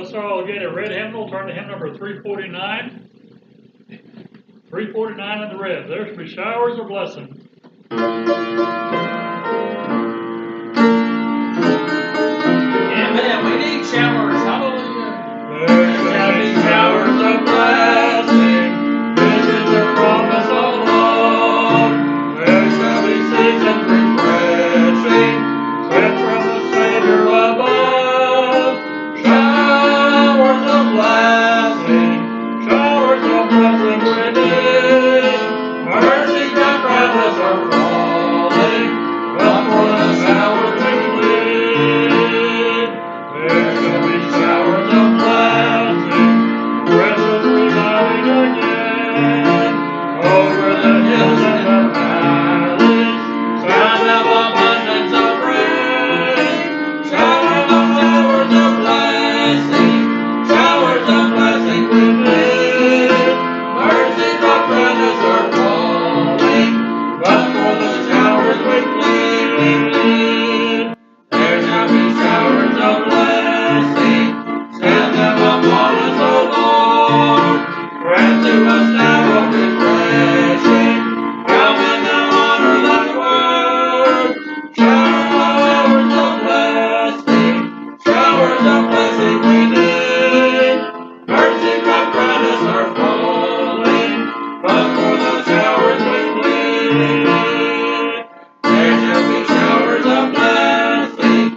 Let's all get a red hymnal. Turn to hymn number 349. 349 in the red. There should be showers of blessing. Amen. We need showers. Hallelujah. There shall be showers of blessing. This is the promise of love. There shall be seasons refreshing, sent from the Savior above. Showers of blessing within. Mercy and promise are falling, but for the showers we plead. There shall be showers of blessing, precious reviving again, over the hills and the valleys, sound of abundance of rain. Showers of blessing within. Mercies of promise are falling, but for the showers we plead. There shall be showers of blessing, send them upon us, O Lord. Grant to us now a refreshing, come and now honor thy word. Showers of blessing within. Mercies of promise are falling, but for the showers we plead. There shall be showers of blessing,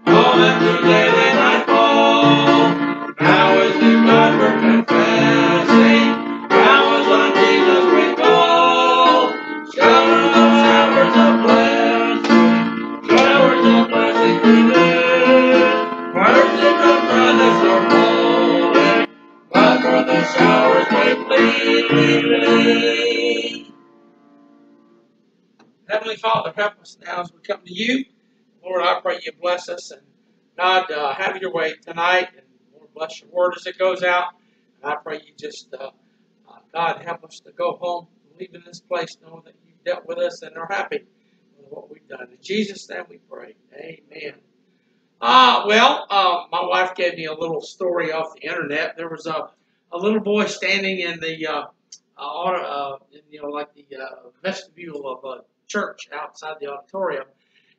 falling through day and nightfall. Now is to God we're confessing, now is on Jesus we call. Showers of blessing within. Mercies of promise are falling, but for the showers we plead. Heavenly Father, help us now as we come to you. Lord, I pray you bless us. And God, have your way tonight. And Lord, bless your word as it goes out. And I pray you just, God, help us to go home, leaving this place, knowing that you've dealt with us and are happy with what we've done. In Jesus' name we pray. Amen. My wife gave me a little story off the internet. There was a little boy standing in the vestibule of a church outside the auditorium,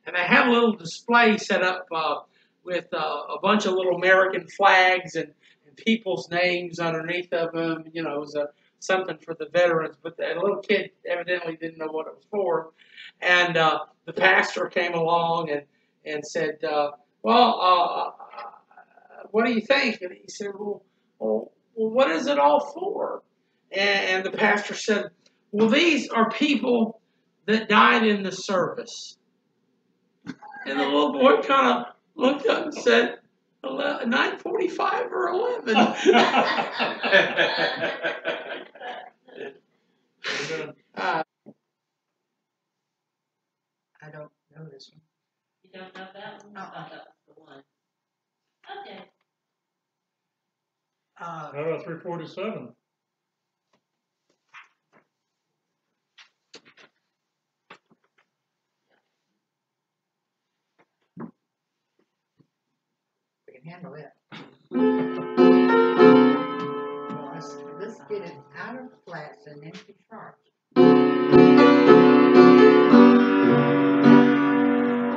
and they had a little display set up with a bunch of little American flags and people's names underneath of them. You know, it was something for the veterans, but the little kid evidently didn't know what it was for. And the pastor came along and said, what do you think? And he said, well, what is it all for? And the pastor said, well, these are people that died in the service. And the little boy kind of looked up and said, 9:45 or 11. I don't know this one. You don't know that one? I thought that was the one. Okay. 347. We can handle it. Let's get it out of flats and into sharps.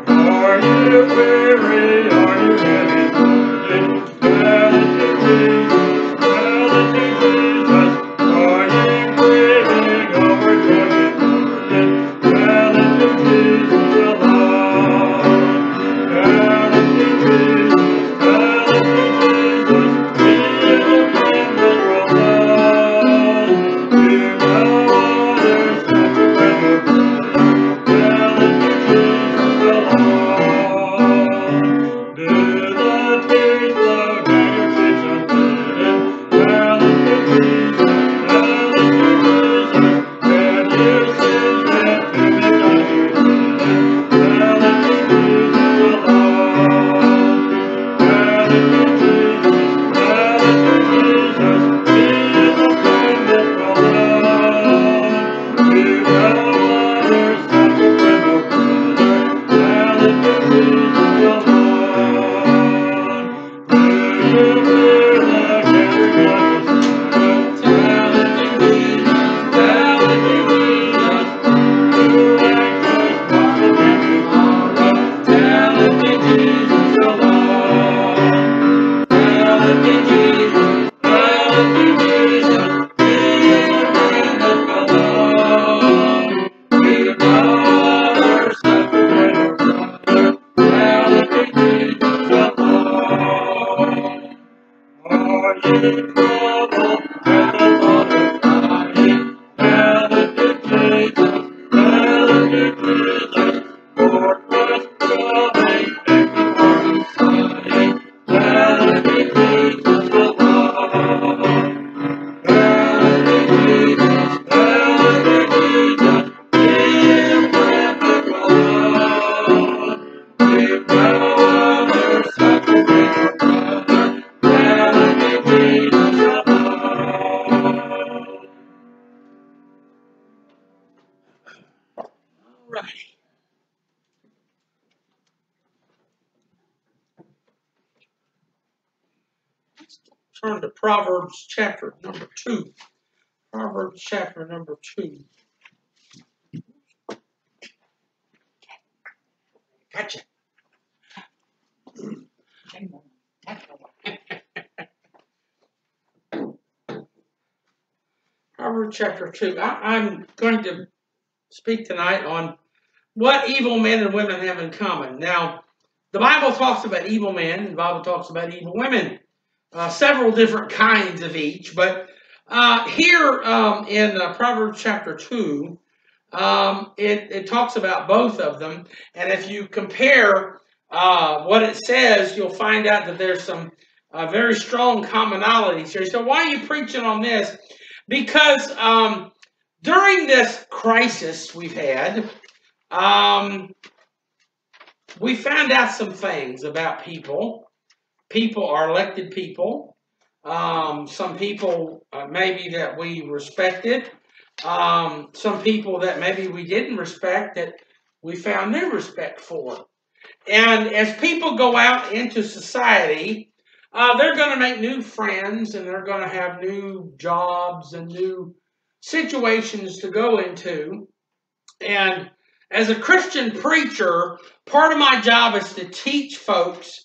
Are you weary? Are you heavy burdened? Tell it to Jesus. Tell it to Jesus. Are you grieving over joy burdened? Tell it to Jesus alone. Tell it to Jesus. Tell it to Jesus. He will bring the trouble. You will Turn to Proverbs chapter number 2. Proverbs chapter number 2. Gotcha. Proverbs chapter 2. I'm going to speak tonight on what evil men and women have in common. Now, the Bible talks about evil men, and the Bible talks about evil women. Several different kinds of each, but here in Proverbs chapter 2, it talks about both of them, and if you compare what it says, you'll find out that there's some very strong commonalities here. So why are you preaching on this? Because during this crisis we've had, we found out some things about people. People are elected people. Some people maybe that we respected. Some people that maybe we didn't respect that we found new respect for. And as people go out into society, they're going to make new friends and they're going to have new jobs and new situations to go into. And as a Christian preacher, part of my job is to teach folks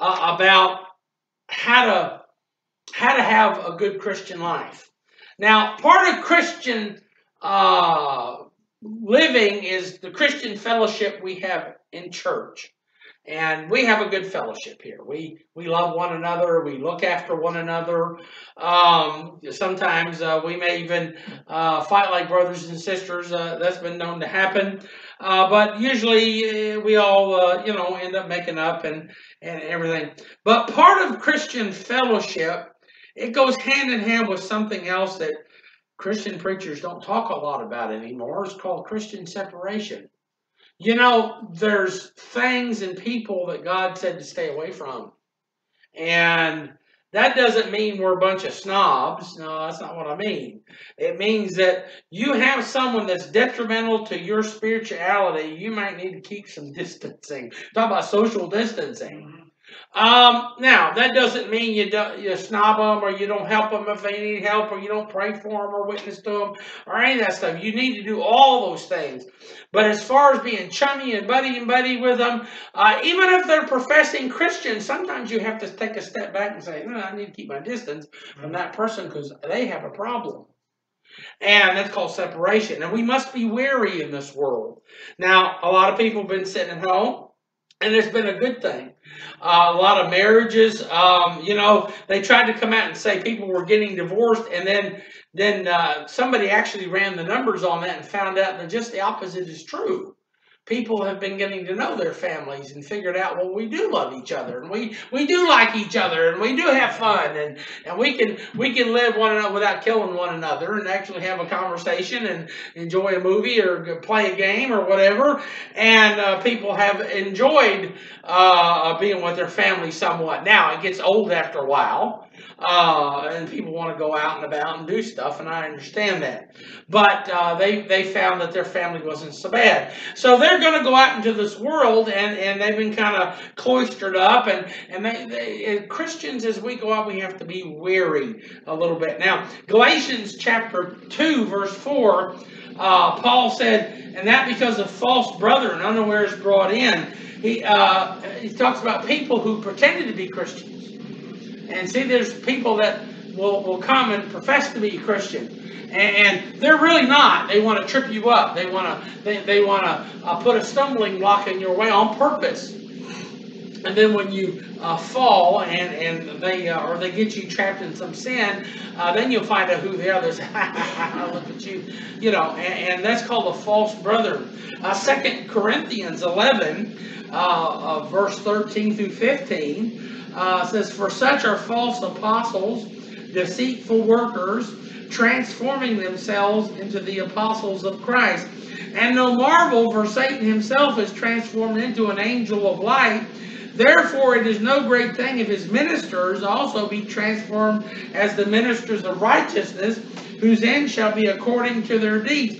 about how to have a good Christian life. Now, part of Christian living is the Christian fellowship we have in church. And we have a good fellowship here. We love one another. We look after one another. Sometimes we may even fight like brothers and sisters. That's been known to happen. But usually we all, end up making up and everything. But part of Christian fellowship, it goes hand in hand with something else that Christian preachers don't talk a lot about anymore. It's called Christian separation. There's things and people that God said to stay away from. And that doesn't mean we're a bunch of snobs. No, that's not what I mean. It means that you have someone that's detrimental to your spirituality. You might need to keep some distancing. Talk about social distancing. Now, that doesn't mean you snob them or you don't help them if they need help or you don't pray for them or witness to them or any of that stuff. You need to do all those things. But as far as being chummy and buddy with them, even if they're professing Christians, sometimes you have to take a step back and say, I need to keep my distance from that person because they have a problem. And that's called separation. And we must be wary in this world. Now, a lot of people have been sitting at home. And it's been a good thing. A lot of marriages, they tried to come out and say people were getting divorced, and then somebody actually ran the numbers on that and found out that just the opposite is true. People have been getting to know their families and figured out, well, we do love each other, and we do like each other, and we do have fun, and we can live one another without killing one another, and actually have a conversation and enjoy a movie or play a game or whatever. And people have enjoyed being with their family somewhat. Now it gets old after a while. And people want to go out and about and do stuff, and I understand that. But they found that their family wasn't so bad. So they're going to go out into this world, and they've been kind of cloistered up. And they Christians, as we go out, we have to be wary a little bit. Now, Galatians chapter 2, verse 4, Paul said, and that because of false brethren unawares brought in. He talks about people who pretended to be Christians. And see, there's people that will come and profess to be Christian, and they're really not. They want to trip you up. They want to put a stumbling block in your way on purpose. And then when you fall and they get you trapped in some sin, then you'll find out who they are. There's look at you, and that's called a false brother. 2 Corinthians 11, verse 13 through 15 says, "For such are false apostles, deceitful workers, transforming themselves into the apostles of Christ. And no marvel, for Satan himself is transformed into an angel of light. Therefore it is no great thing if his ministers also be transformed as the ministers of righteousness, whose end shall be according to their deeds."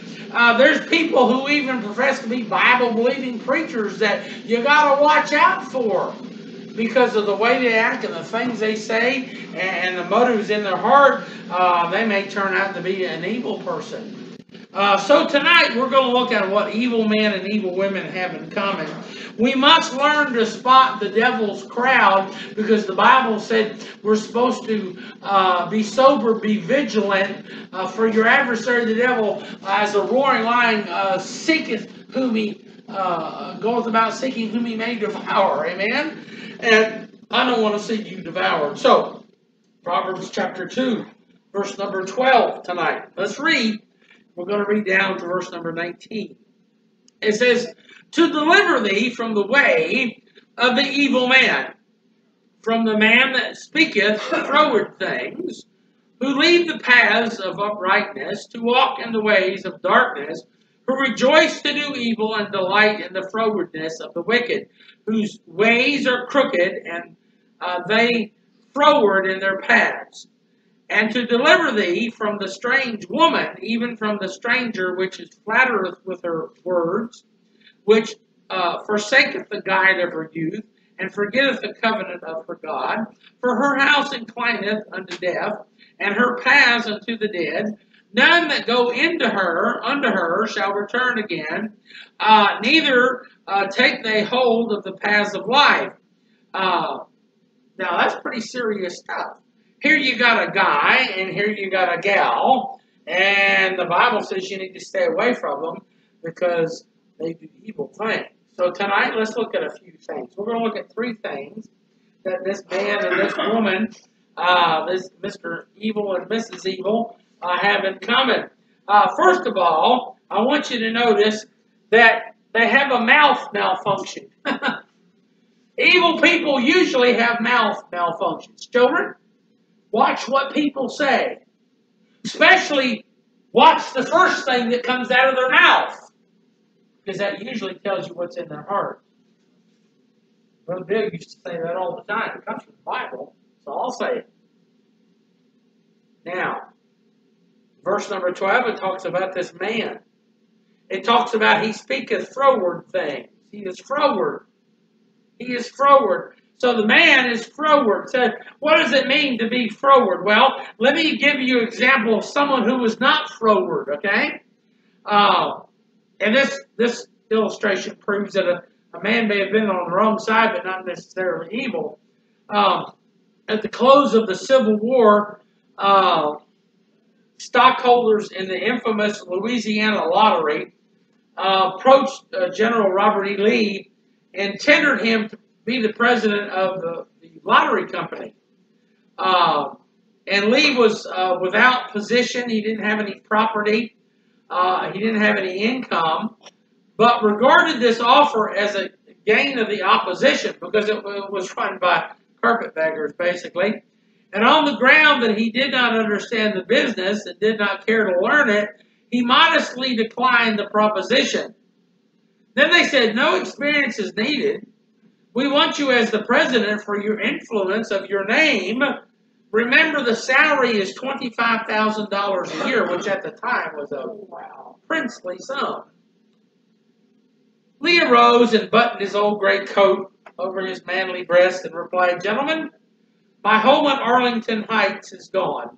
There's people who even profess to be Bible-believing preachers that you got to watch out for because of the way they act and the things they say and the motives in their heart. They may turn out to be an evil person. So tonight we're going to look at what evil men and evil women have in common. We must learn to spot the devil's crowd because the Bible said we're supposed to be sober, be vigilant, for your adversary the devil as a roaring lion seeketh whom he goeth about seeking whom he may devour. Amen? And I don't want to see you devoured. So, Proverbs chapter 2, verse number 12 tonight. Let's read. We're going to read down to verse number 19. It says, "To deliver thee from the way of the evil man, from the man that speaketh froward things, who leave the paths of uprightness, to walk in the ways of darkness, who rejoice to do evil and delight in the frowardness of the wicked, whose ways are crooked, and they froward in their paths. And to deliver thee from the strange woman, even from the stranger which is flattereth with her words, which forsaketh the guide of her youth, and forgetteth the covenant of her God. For her house inclineth unto death, and her paths unto the dead. None that go unto her shall return again, neither take they hold of the paths of life." Now that's pretty serious stuff. Here you got a guy, and here you got a gal, and the Bible says you need to stay away from them because they do evil things. So tonight, let's look at a few things. We're going to look at three things that this man and this woman, this Mr. Evil and Mrs. Evil, have in common. First of all, I want you to notice that they have a mouth malfunction. Evil people usually have mouth malfunctions. Children, watch what people say. Especially watch the first thing that comes out of their mouth. Because that usually tells you what's in their heart. Brother Bill used to say that all the time. It comes from the Bible, so I'll say it. Now, verse number 12, it talks about this man. It talks about he speaketh froward things. He is froward. He is froward. So the man is froward. So what does it mean to be froward? Well, let me give you an example of someone who was not froward, okay? And this illustration proves that a man may have been on the wrong side, but not necessarily evil. At the close of the Civil War, stockholders in the infamous Louisiana lottery approached General Robert E. Lee and tendered him to be the president of the lottery company. And Lee was without position. He didn't have any property. He didn't have any income, but regarded this offer as a gain of the opposition because it was run by carpetbaggers, basically. And on the ground that he did not understand the business and did not care to learn it, he modestly declined the proposition. Then they said, "No experience is needed. We want you as the president for your influence of your name. Remember, the salary is $25,000 a year," which at the time was a princely sum. Lee arose and buttoned his old gray coat over his manly breast and replied, "Gentlemen, my home on Arlington Heights is gone.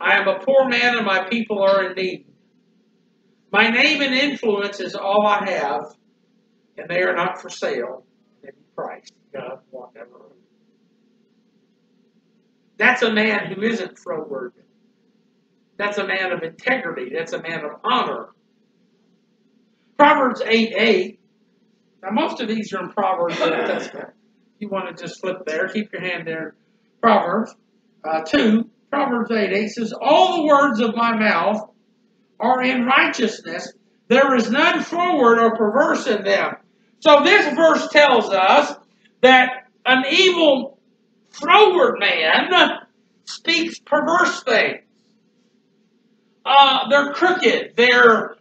I am a poor man and my people are in need. My name and influence is all I have, and they are not for sale at any price." God, whatever. That's a man who isn't froward. That's a man of integrity. That's a man of honor. Proverbs 8:8. Now, most of these are in Proverbs in the Testament. you want to just flip there, keep your hand there. Proverbs 2, Proverbs 8 says, all the words of my mouth are in righteousness. There is none froward or perverse in them. So this verse tells us that an evil, froward man speaks perverse things. They're crooked. They're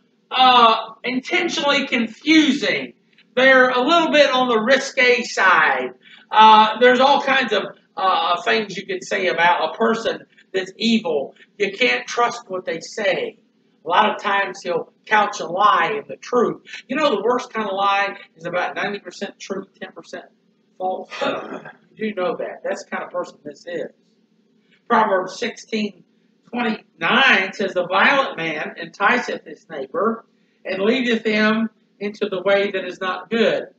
intentionally confusing. They're a little bit on the risque side. There's all kinds of things you can say about a person that's evil. You can't trust what they say. A lot of times he'll couch a lie in the truth. You know, the worst kind of lie is about 90% truth, 10% false. You know that. That's the kind of person this is. Proverbs 16:29 says, the violent man enticeth his neighbor and leadeth him into the way that is not good.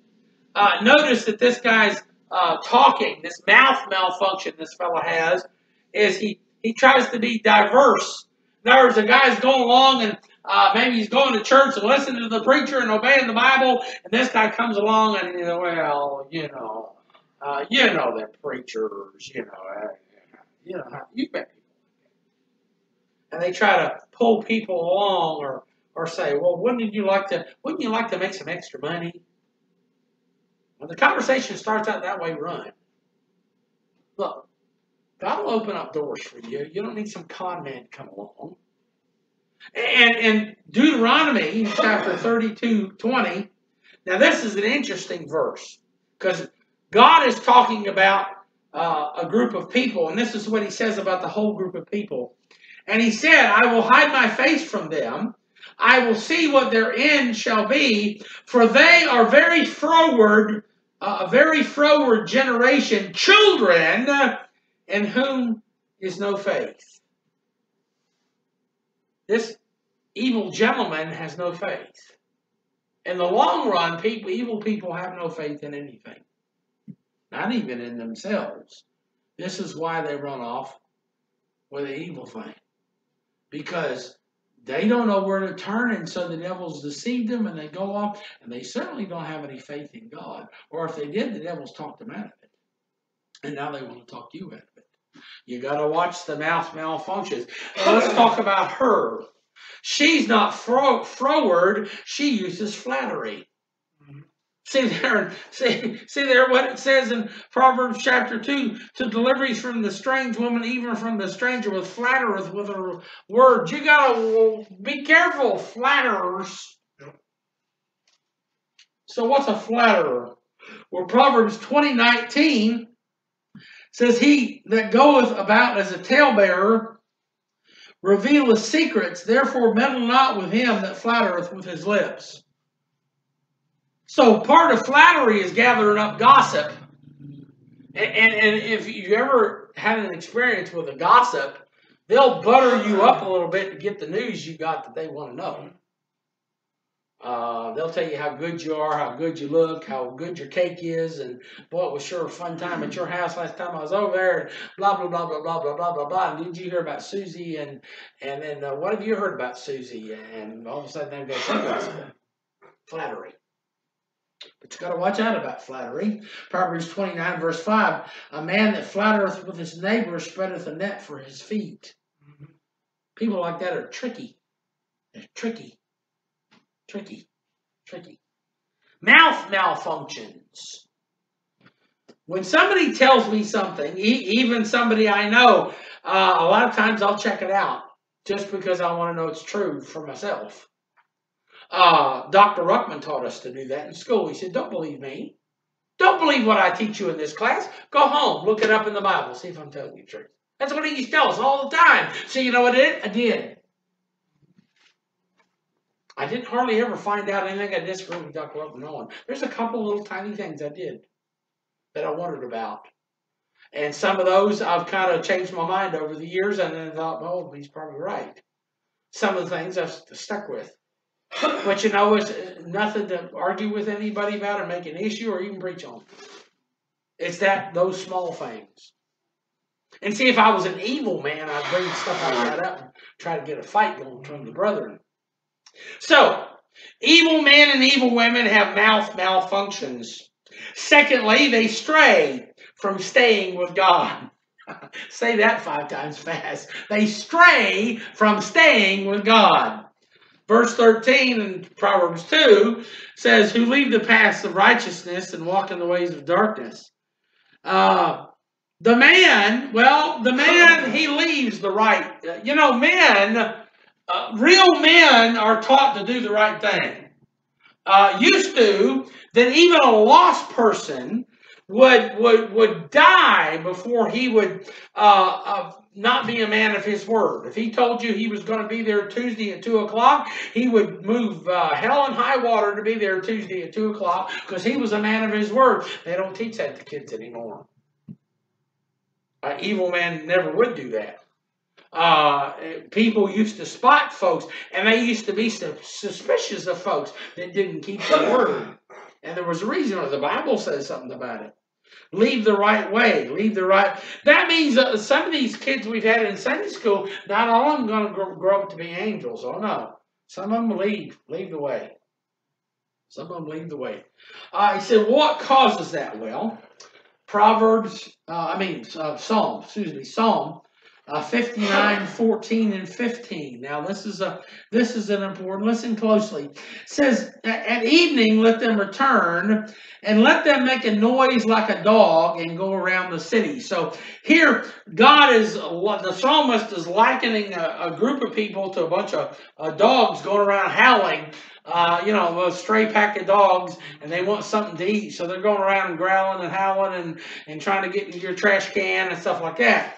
Notice that this guy's talking, this mouth malfunction this fellow has, is he tries to be diverse. In other words, the guy's going along and maybe he's going to church and listening to the preacher and obeying the Bible, and this guy comes along and, well, them preachers, you've met people. And they try to pull people along or say, well, wouldn't you like to make some extra money? When the conversation starts out that way, run. Look, God will open up doors for you. You don't need some con man to come along. And Deuteronomy chapter 32:20. Now this is an interesting verse because God is talking about a group of people, and this is what he says about the whole group of people. And he said, I will hide my face from them. I will see what their end shall be, for they are very froward, a very froward generation, children in whom is no faith. This evil gentleman has no faith. In the long run, evil people have no faith in anything. Not even in themselves. This is why they run off with the evil thing. Because they don't know where to turn, and so the devil's deceived them, and they go off, and they certainly don't have any faith in God. Or if they did, the devil's talked them out of it. And now they want to talk you out of it. You got to watch the mouth malfunctions. Let's talk about her. She's not froward. She uses flattery. See there what it says in Proverbs chapter 2, to deliver from the strange woman, even from the stranger, with flattereth with her words. You gotta be careful, flatterers. So what's a flatterer? Well, Proverbs 20:19 says, he that goeth about as a talebearer revealeth secrets, therefore meddle not with him that flattereth with his lips. So part of flattery is gathering up gossip. And if you ever had an experience with a gossip, they'll butter you up a little bit to get the news you got that they want to know. They'll tell you how good you are, how good you look, how good your cake is, and boy, it was sure a fun time at your house last time I was over there, and blah, blah, blah, blah, blah, blah, blah, blah, blah. And did you hear about Susie? And then what have you heard about Susie? And all of a sudden they go, flattery. But you got to watch out about flattery. Proverbs 29 verse 5, a man that flattereth with his neighbor spreadeth a net for his feet. People like that are tricky. They're tricky. Mouth malfunctions. When somebody tells me something, even somebody I know, a lot of times I'll check it out just because I want to know it's true for myself. Dr. Ruckman taught us to do that in school. He said, don't believe me. Don't believe what I teach you in this class. Go home, look it up in the Bible, see if I'm telling you the truth. That's what he used to tell us all the time. So you know what I did? I did. I didn't hardly ever find out anything I disagreed with Dr. Ruckman on. There's a couple little tiny things I did that I wondered about. And some of those I've kind of changed my mind over the years and then thought, oh, he's probably right. Some of the things I've stuck with. But you know, it's nothing to argue with anybody about or make an issue or even preach on. It's those small things. And see, if I was an evil man, I'd bring stuff like that up and try to get a fight going between the brethren. So, evil men and evil women have mouth malfunctions. Secondly, they stray from staying with God. Say that 5 times fast. They stray from staying with God. Verse 13 in Proverbs 2 says, who leave the paths of righteousness and walk in the ways of darkness. The man, he leaves the right. Real men are taught to do the right thing. Used to, that even a lost person would die before he would not be a man of his word. If he told you he was going to be there Tuesday at 2 o'clock, he would move hell and high water to be there Tuesday at 2 o'clock because he was a man of his word. They don't teach that to kids anymore. An evil man never would do that. People used to spot folks, and they used to be suspicious of folks that didn't keep their word. And there was a reason, or the Bible says something about it. Leave the right way. That means some of these kids we've had in Sunday school, not all of them going to grow up to be angels. Oh no. Some of them leave the way. Some of them leave the way. He said, what causes that? Well, Psalm 59, 14, and 15. Now, this is an important. Listen closely. It says, at evening, let them return, and let them make a noise like a dog and go around the city. So here, the psalmist is likening a group of people to a bunch of dogs going around howling. A stray pack of dogs, and they want something to eat. So they're going around and growling and howling and trying to get into your trash can and stuff like that.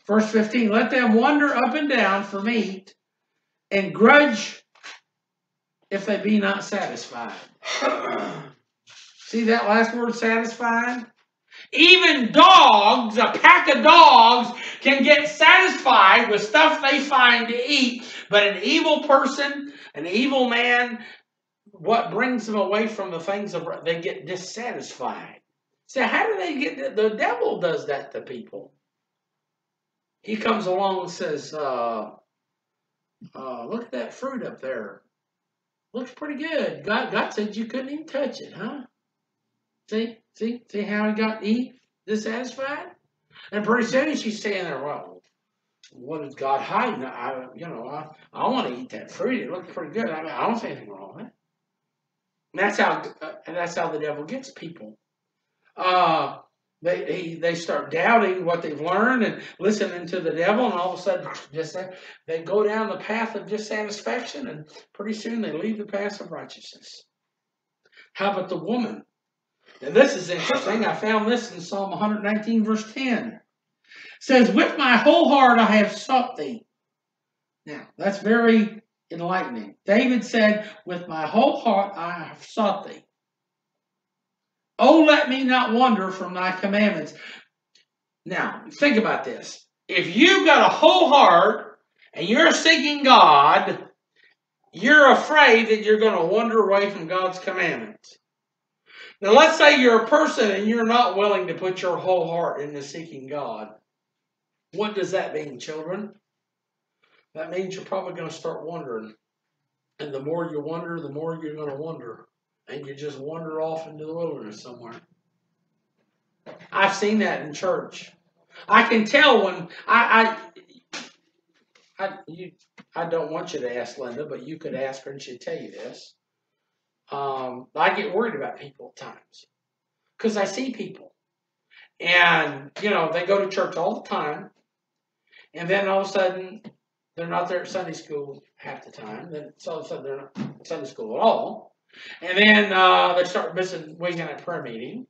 Verse 15, let them wander up and down for meat and grudge if they be not satisfied. See that last word, satisfied? Even dogs, a pack of dogs, can get satisfied with stuff they find to eat. But an evil person, an evil man, what brings them away from the things they get dissatisfied. So how do they get the devil does that to people? He comes along and says, look at that fruit up there. Looks pretty good. God said you couldn't even touch it, huh? See how he got Eve dissatisfied? And pretty soon she's saying there, well, what is God hiding? I want to eat that fruit. It looks pretty good. I don't see anything wrong with it. And that's how the devil gets people. They start doubting what they've learned and listening to the devil, and all of a sudden they go down the path of dissatisfaction, and pretty soon they leave the path of righteousness. How about the woman? Now this is interesting. I found this in Psalm 119, verse 10. It says, with my whole heart I have sought thee. Now, that's very enlightening. David said, with my whole heart I have sought thee. Oh, let me not wander from thy commandments. Now, think about this. If you've got a whole heart and you're seeking God, you're afraid that you're going to wander away from God's commandments. Now, let's say you're a person and you're not willing to put your whole heart into seeking God. What does that mean, children? That means you're probably going to start wandering. And the more you wander, the more you're going to wander. And you just wander off into the wilderness somewhere. I've seen that in church. I can tell when I don't want you to ask Linda, but you could ask her and she'd tell you this. I get worried about people at times because I see people, and they go to church all the time, and then all of a sudden they're not there at Sunday school half the time. Then all of a sudden they're not at Sunday school at all. And then they start missing Wednesday night prayer meeting.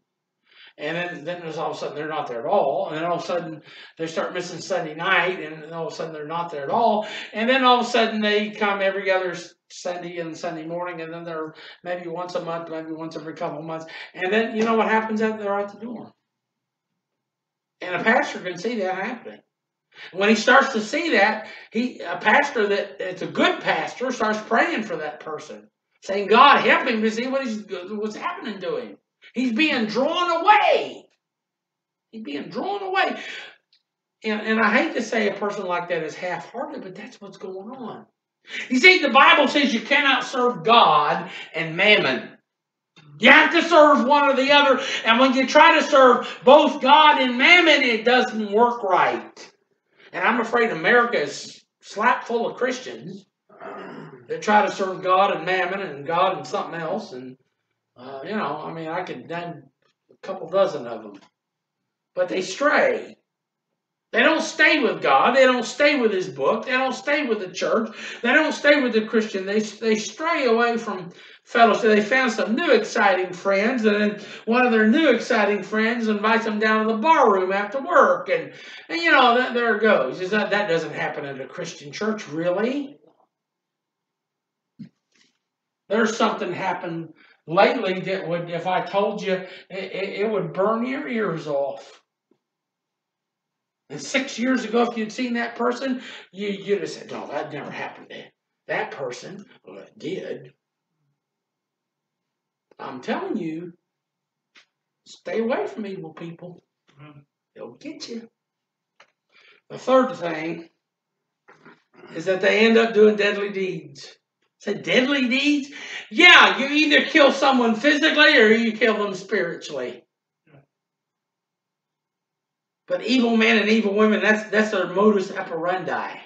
And then there's all of a sudden they're not there at all. And then all of a sudden they start missing Sunday night. And then all of a sudden they're not there at all. And then all of a sudden they come every other Sunday and Sunday morning. And then they're maybe once a month, maybe once every couple of months. And then you know what happens after they're out the door? And a pastor can see that happening. When he starts to see that, a pastor it's a good pastor starts praying for that person. Saying, God, help him to see what's happening to him. He's being drawn away. He's being drawn away. And I hate to say a person like that is half-hearted, but that's what's going on. You see, the Bible says you cannot serve God and mammon. You have to serve one or the other. And when you try to serve both God and mammon, it doesn't work right. And I'm afraid America is slap full of Christians that try to serve God and mammon and God and something else. And, I could name a couple dozen of them. But they stray. They don't stay with God. They don't stay with His book. They don't stay with the church. They don't stay with the Christian. They stray away from fellowship. They found some new exciting friends, and then one of their new exciting friends invites them down to the bar room after work, and there it goes. That doesn't happen in a Christian church, really. There's something happened lately that would, if I told you, it would burn your ears off. And 6 years ago, if you'd seen that person, you'd have said, no, that never happened to that person. Well, it did. I'm telling you, stay away from evil people. They'll get you. The third thing is that they end up doing deadly deeds. Say deadly deeds? Yeah, you either kill someone physically or you kill them spiritually. But evil men and evil women, that's their modus operandi.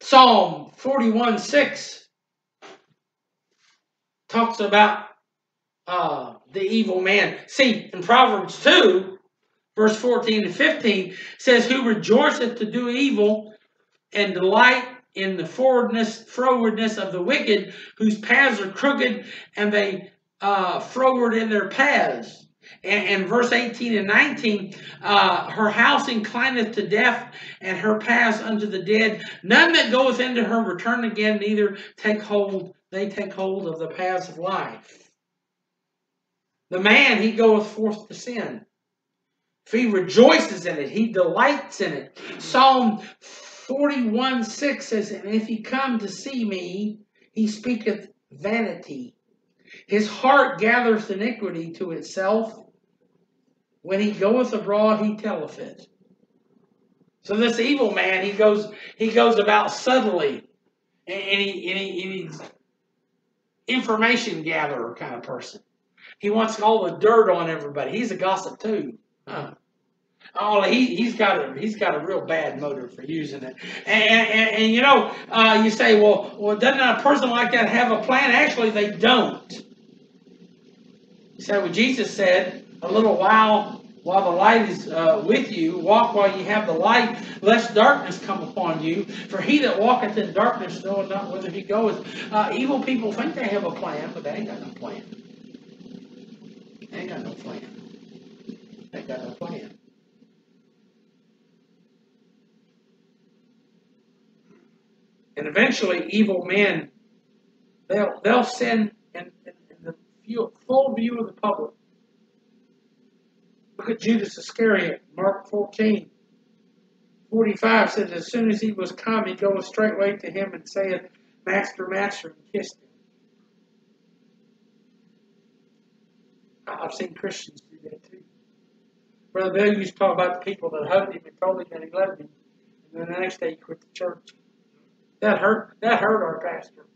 Psalm 41:6 talks about the evil man. See, in Proverbs 2, verse 14 and 15, says, who rejoiceth to do evil and delight in the frowardness of the wicked, whose paths are crooked, and they froward in their paths. And verse 18 and 19, her house inclineth to death, and her paths unto the dead. None that goeth into her return again, neither take hold of the paths of life. The man, he goeth forth to sin. If he rejoices in it, he delights in it. Psalm 41:6 says, and if he come to see me, he speaketh vanity. His heart gathereth iniquity to itself. When he goeth abroad, he telleth it. So this evil man, he goes about subtly, and he's information gatherer kind of person. He wants all the dirt on everybody. He's a gossip too. He's got a real bad motive for using it. And you say, well, doesn't a person like that have a plan? Actually, they don't. You say, well, Jesus said, a little while the light is with you, walk while you have the light, lest darkness come upon you. For he that walketh in darkness knoweth not whither he goeth. Evil people think they have a plan, but they ain't got no plan. They ain't got no plan. They ain't got no plan. And eventually, evil men, they'll sin in the full view of the public. Look at Judas Iscariot, Mark 14:45 says, as soon as he was come, he goeth straightway to him and saith, Master, Master, and kissed him. I've seen Christians do that too. Brother Bill used to talk about the people that hugged him and told him that he loved him, and then the next day he quit the church. That hurt our pastor.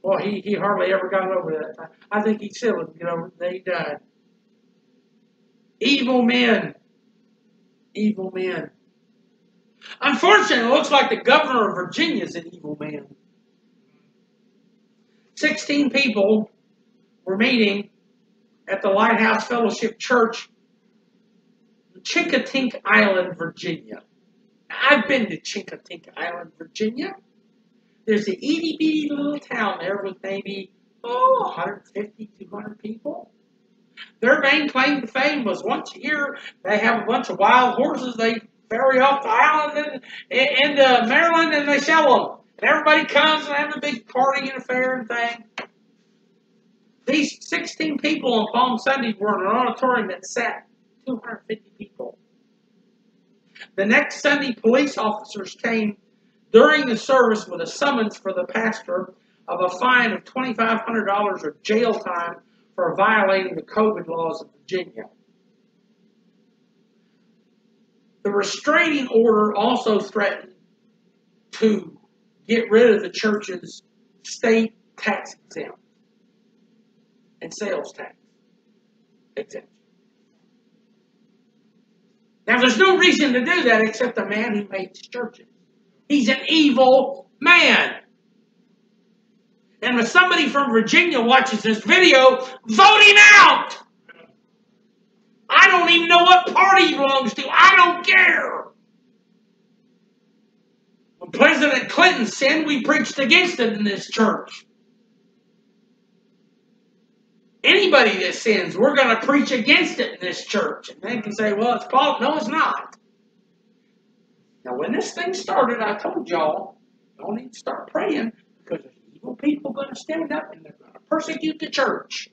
Boy, he hardly ever got over that. I think he still didn't get over it. Then he died. Evil men. Evil men. Unfortunately, it looks like the governor of Virginia is an evil man. 16 people were meeting at the Lighthouse Fellowship Church in Chinkatink Island, Virginia. I've been to Chinkatink Island, Virginia. There's an itty-bitty little town there with maybe, 150, 200 people. Their main claim to fame was once a year, they have a bunch of wild horses they ferry off the island into Maryland, and they sell them. And everybody comes and have a big party and affair and thing. These 16 people on Palm Sunday were in an auditorium that sat 250 people. The next Sunday, police officers came during the service with a summons for the pastor of a fine of $2,500 or jail time for violating the COVID laws of Virginia. The restraining order also threatened to get rid of the church's state tax exempt and sales tax exemption. Now, there's no reason to do that except a man who hates churches. He's an evil man. And if somebody from Virginia watches this video, vote him out. I don't even know what party he belongs to. I don't care. When President Clinton sinned, we preached against it in this church. Anybody that sins, we're going to preach against it in this church. And they can say, well, it's Paul. No, it's not. Now, when this thing started, I told y'all, y'all need to start praying because there's evil people going to stand up and they're going to persecute the church.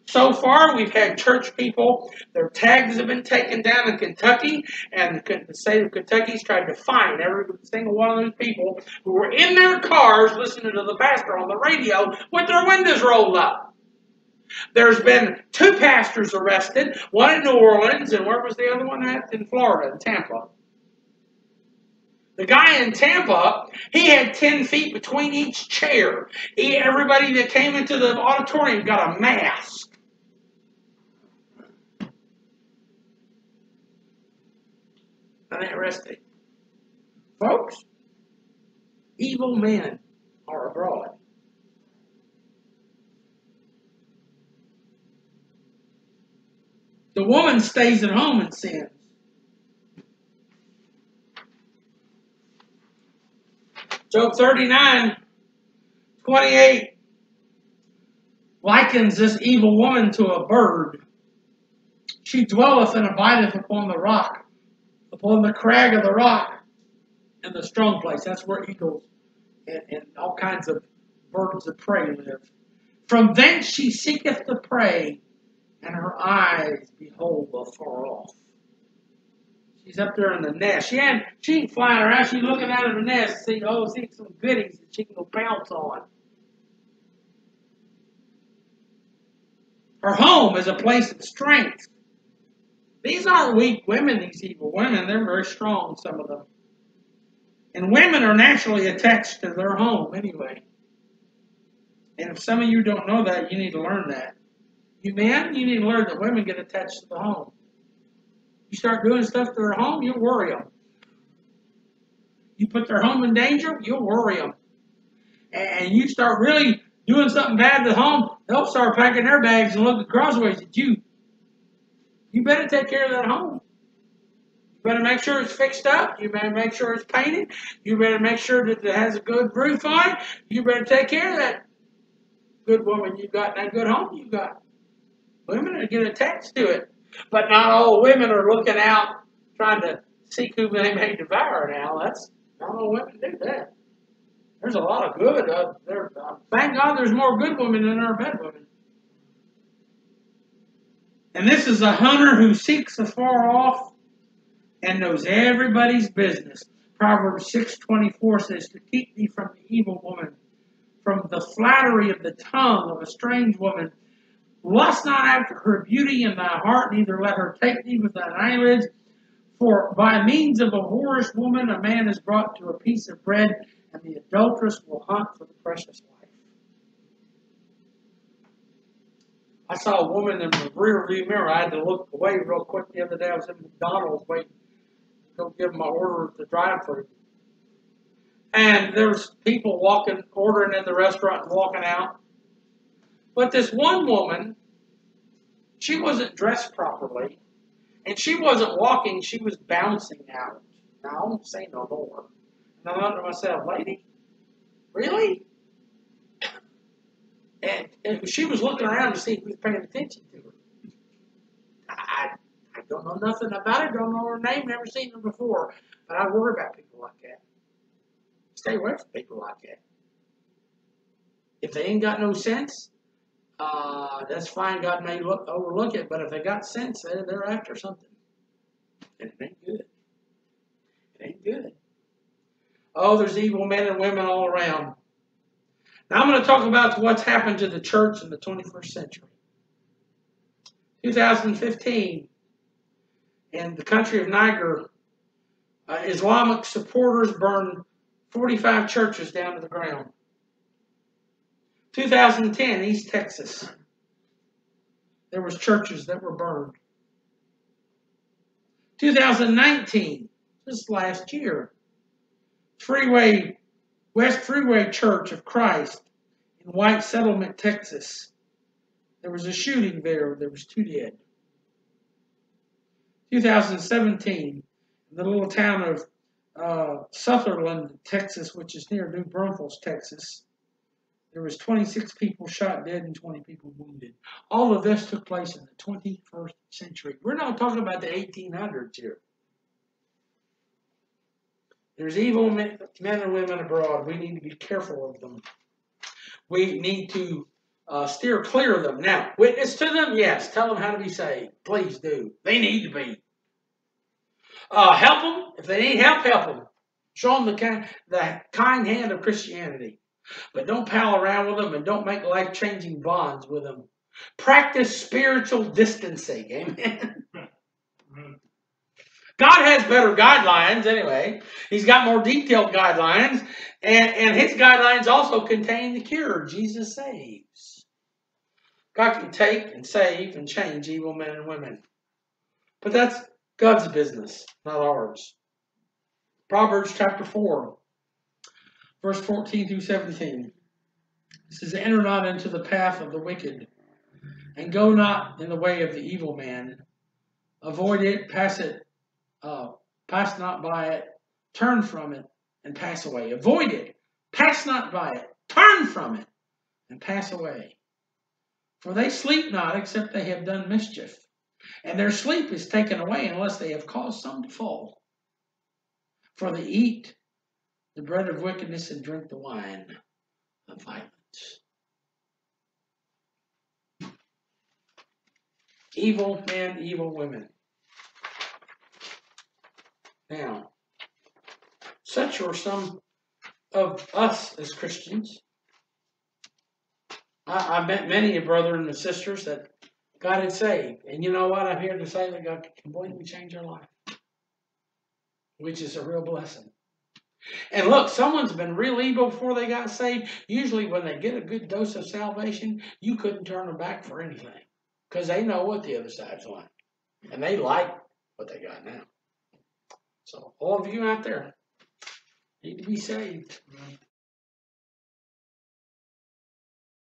So far, we've had church people, their tags have been taken down in Kentucky, and the state of Kentucky's tried to fine every single one of those people who were in their cars listening to the pastor on the radio with their windows rolled up. There's been 2 pastors arrested, one in New Orleans, and where was the other one at? In Florida, in Tampa. The guy in Tampa, he had 10 feet between each chair. Everybody that came into the auditorium got a mask. And they arrested him. Folks, evil men are abroad. The woman stays at home and sins. Job 39:28 likens this evil woman to a bird. She dwelleth and abideth upon the rock, upon the crag of the rock, in the strong place. That's where eagles and all kinds of birds of prey live. From thence she seeketh the prey, and her eyes behold afar off. She's up there in the nest. She ain't flying around. She's looking out of the nest, see some goodies that she can go pounce on. Her home is a place of strength. These aren't weak women, these evil women. They're very strong, some of them. And women are naturally attached to their home anyway. And if some of you don't know that, you need to learn that. You men, you need to learn that women get attached to the home. You start doing stuff to their home, you'll worry them. You put their home in danger, you'll worry them. And you start really doing something bad to the home, they'll start packing their bags and look crossways at you. You better take care of that home. You better make sure it's fixed up. You better make sure it's painted. You better make sure that it has a good roof on it. You better take care of that good woman you got, that good home you got. Women are getting attached to it. But not all women are looking out, trying to seek who they may devour now. Not all women do that. There's a lot of good. Thank God there's more good women than there are bad women. And this is a hunter who seeks afar off and knows everybody's business. Proverbs 6:24 says, to keep thee from the evil woman, from the flattery of the tongue of a strange woman. Lust not after her beauty in thy heart, neither let her take thee with thine eyelids. For by means of a whorish woman a man is brought to a piece of bread, and the adulteress will hunt for the precious life. I saw a woman in the rear view mirror. I had to look away real quick the other day. I was in McDonald's waiting to go give my order at the drive-thru. And there's people ordering in the restaurant and walking out. But this one woman, she wasn't dressed properly, and she wasn't walking, she was bouncing out. Now, I won't say no more. And I thought to myself, lady, really? And she was looking around to see if we was paying attention to her. I don't know nothing about her, don't know her name, never seen her before, but I worry about people like that. Stay away from people like that. If they ain't got no sense, that's fine. God may overlook it, but if they got sense, they're after something. And it ain't good. It ain't good. Oh, there's evil men and women all around. Now I'm going to talk about what's happened to the church in the 21st century. 2015, in the country of Niger, Islamic supporters burned 45 churches down to the ground. 2010, East Texas. There was churches that were burned. 2019, this last year, West Freeway Church of Christ in White Settlement, Texas. There was a shooting there. There was 2 dead. 2017, in the little town of Sutherland, Texas, which is near New Braunfels, Texas, there was 26 people shot dead and 20 people wounded. All of this took place in the 21st century. We're not talking about the 1800s here. There's evil men and women abroad. We need to be careful of them. We need to steer clear of them. Now, witness to them? Yes. Tell them how to be saved. Please do. They need to be. Help them. If they need help, help them. Show them the kind hand of Christianity. But don't pal around with them and don't make life-changing bonds with them. Practice spiritual distancing. Amen. God has better guidelines anyway. He's got more detailed guidelines. And his guidelines also contain the cure. Jesus saves. God can take and save and change evil men and women. But that's God's business, not ours. Proverbs chapter 4, verse 14 through 17. It says, enter not into the path of the wicked, and go not in the way of the evil man. Avoid it, pass not by it, turn from it, and pass away. Avoid it, pass not by it, turn from it, and pass away. For they sleep not, except they have done mischief, and their sleep is taken away unless they have caused some to fall. For they eat the bread of wickedness and drink the wine of violence. Evil men, evil women. Now, such are some of us as Christians. I met many brethren and sisters that God had saved. And you know what? I'm here to say that God can completely change their life, which is a real blessing. And look, someone's been real evil before they got saved. Usually when they get a good dose of salvation, you couldn't turn them back for anything because they know what the other side's like. And they like what they got now. So all of you out there need to be saved.